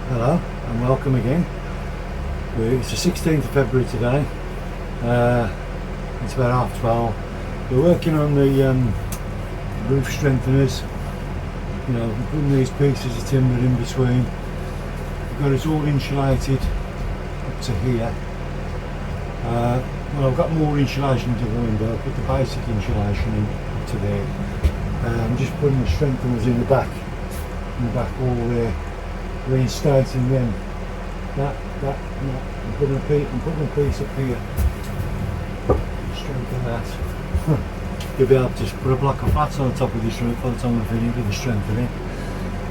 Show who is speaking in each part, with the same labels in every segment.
Speaker 1: Hello and welcome again. It's the 16th of February today. It's about 12:30. We're working on the roof strengtheners. You know, we're putting these pieces of timber in between. We've got it all insulated up to here. Well, I've got more insulation to go in, but I'll put the basic insulation in up to there. I'm just putting the strengtheners in the back all there. Reinstating them. That. I'm putting a piece up here. Strengthen that. You'll be able to just put a block of flats on the top of this roof by the time we finish with the strengthening.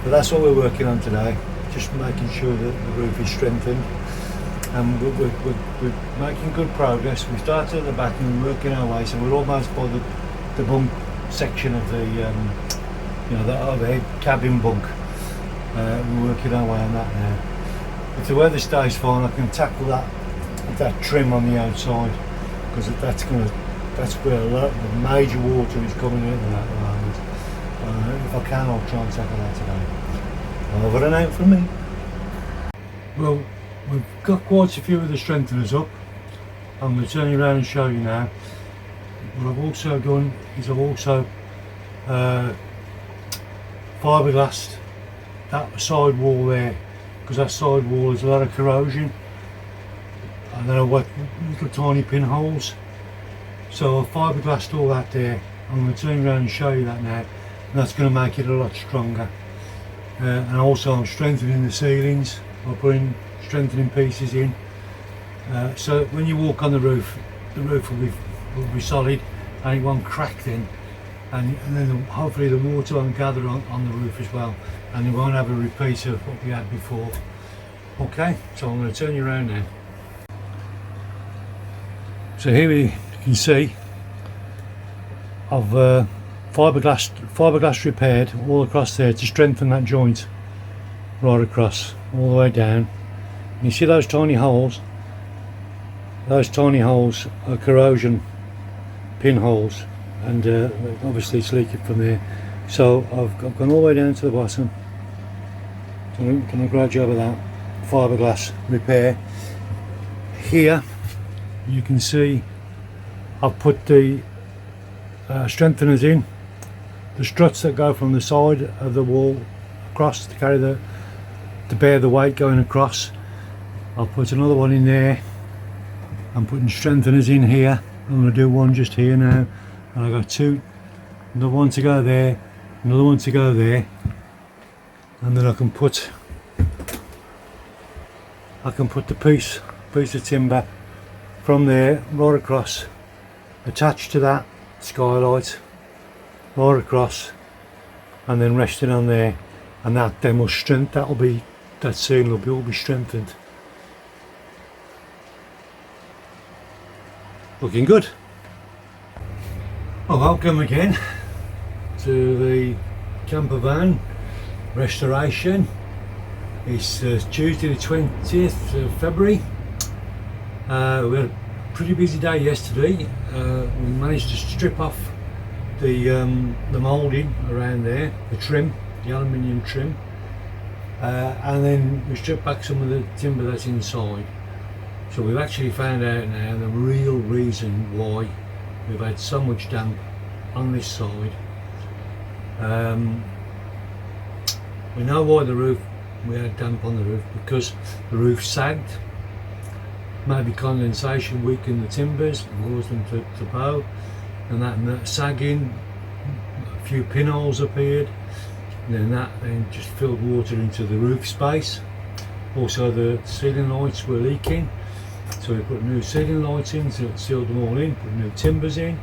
Speaker 1: But that's what we're working on today. Just making sure that the roof is strengthened. And we're making good progress. We started at the back and we're working our way, so we're almost by the bunk section of the the overhead cabin bunk. We're working our way on that now. If the weather stays fine, I can tackle that trim on the outside, because that's where a lot of the major water is coming in at the moment. If I can, I'll try and tackle that today. Over and out from me. Well, we've got quite a few of the strengtheners up. I'm going to turn you around and show you now. What I've also done is I've also fiberglassed that side wall there, because that side wall has a lot of corrosion, and then I've got little tiny pinholes, so I've fiberglassed all that there. I'm going to turn around and show you that now, and that's going to make it a lot stronger. And also I'm strengthening the ceilings. I'm putting strengthening pieces in, so when you walk on the roof will be solid and it won't crack then. And then hopefully the water won't gather on the roof as well, and you won't have a repeat of what we had before. Okay, so I'm going to turn you around now. So here you can see I've fiberglass repaired all across there to strengthen that joint right across all the way down. And you see those tiny holes? Those tiny holes are corrosion pinholes. And obviously it's leaking from there, so I've gone all the way down to the bottom, done a great job of that fiberglass repair. Here you can see I've put the strengtheners in, the struts that go from the side of the wall across to bear the weight going across. I'll put another one in there. I'm putting strengtheners in here. I'm going to do one just here now. And I've got two, another one to go there, another one to go there, and then I can put the piece of timber from there right across, attached to that skylight, right across, and then rest it on there, and that then will strengthen. That ceiling will all be strengthened. Looking good. Well, welcome again to the campervan restoration. It's Tuesday the 20th of February. We had a pretty busy day yesterday. We managed to strip off the moulding around there, the trim, the aluminium trim, and then we stripped back some of the timber that's inside. So we've actually found out now the real reason why we've had so much damp on this side. We know why we had damp on the roof, because the roof sagged. Maybe condensation weakened the timbers and caused them to bow, and that sagging, a few pinholes appeared, and then that just filled water into the roof space. Also the ceiling lights were leaking, so we put new ceiling lights in, so it sealed them all in, put new timbers in.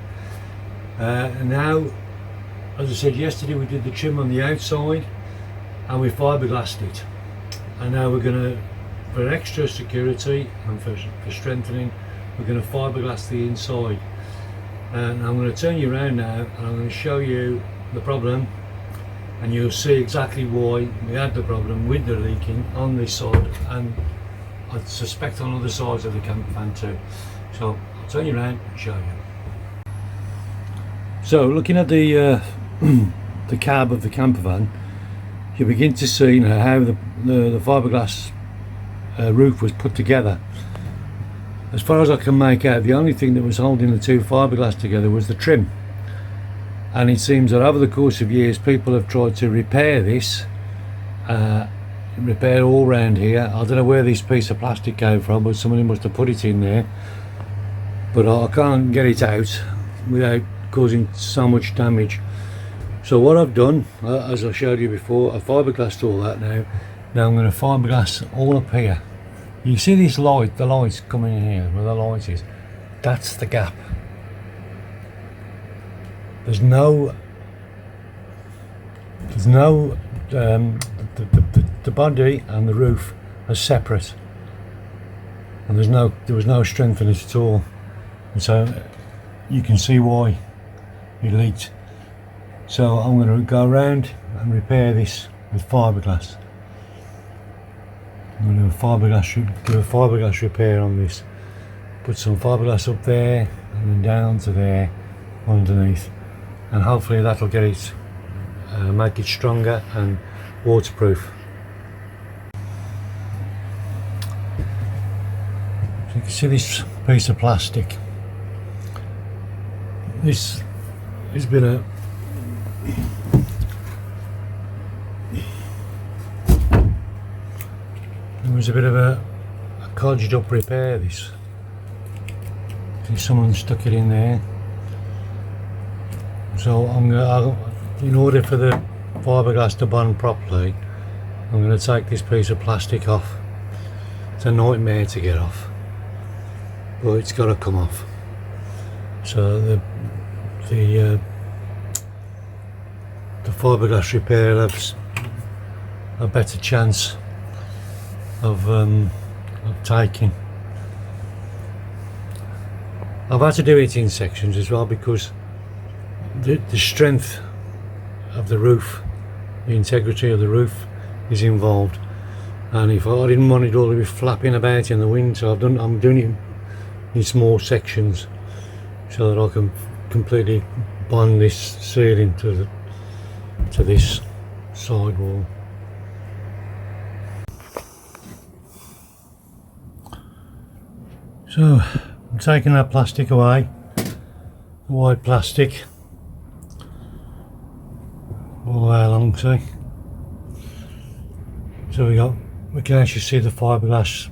Speaker 1: And now, as I said yesterday, we did the trim on the outside and we fiberglassed it. And now we're going to, for extra security and for strengthening, we're going to fiberglass the inside. And I'm going to turn you around now and I'm going to show you the problem, and you'll see exactly why we had the problem with the leaking on this side, and I suspect on other sides of the campervan too. So I'll turn you around and show you. So looking at the the cab of the campervan, you begin to see now how the fiberglass roof was put together. As far as I can make out, the only thing that was holding the two fiberglass together was the trim, and it seems that over the course of years people have tried to repair this, repair all round here. I don't know where this piece of plastic came from, but somebody must have put it in there, but I can't get it out without causing so much damage. So what I've done, as I showed you before, I fiberglassed all that now. Now I'm going to fiberglass all up here. You see this light, the light's coming in here, where the light is. That's the gap. There's no the body and the roof are separate, and there was no strength in it at all, and so you can see why it leaked. So I'm going to go around and repair this with fiberglass. I'm going to do a fiberglass repair on this. Put some fiberglass up there and then down to there underneath, and hopefully that'll get it, make it stronger and waterproof. So you can see this piece of plastic. This has been a it was a bit of a codged up repair, this. See, someone stuck it in there. So in order for the fiberglass to bond properly, I'm going to take this piece of plastic off. It's a nightmare to get off, but it's got to come off. So the fiberglass repair has a better chance of taking. I've had to do it in sections as well, because the strength of the roof, the integrity of the roof is involved, and if I didn't want it all to be flapping about in the wind, so I'm doing it in small sections so that I can completely bond this ceiling to this side wall. So I'm taking that plastic away, the white plastic, all the way along, see. So we can actually see the fiberglass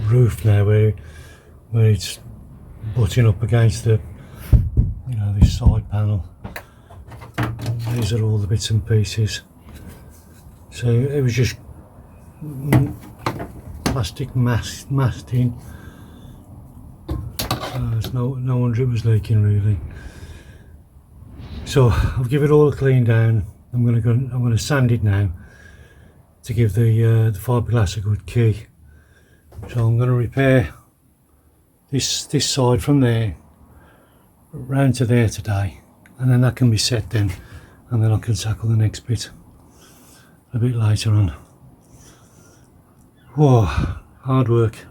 Speaker 1: roof now, where it's butting up against the, this side panel. These are all the bits and pieces. So it was just plastic masking. There's no wonder it was leaking, really. So I've given it all a clean down. I'm going to sand it now to give the fiberglass a good key. So I'm going to repair this side from there round to there today, and then that can be set then, and then I can tackle the next bit a bit later on. Whoa, hard work.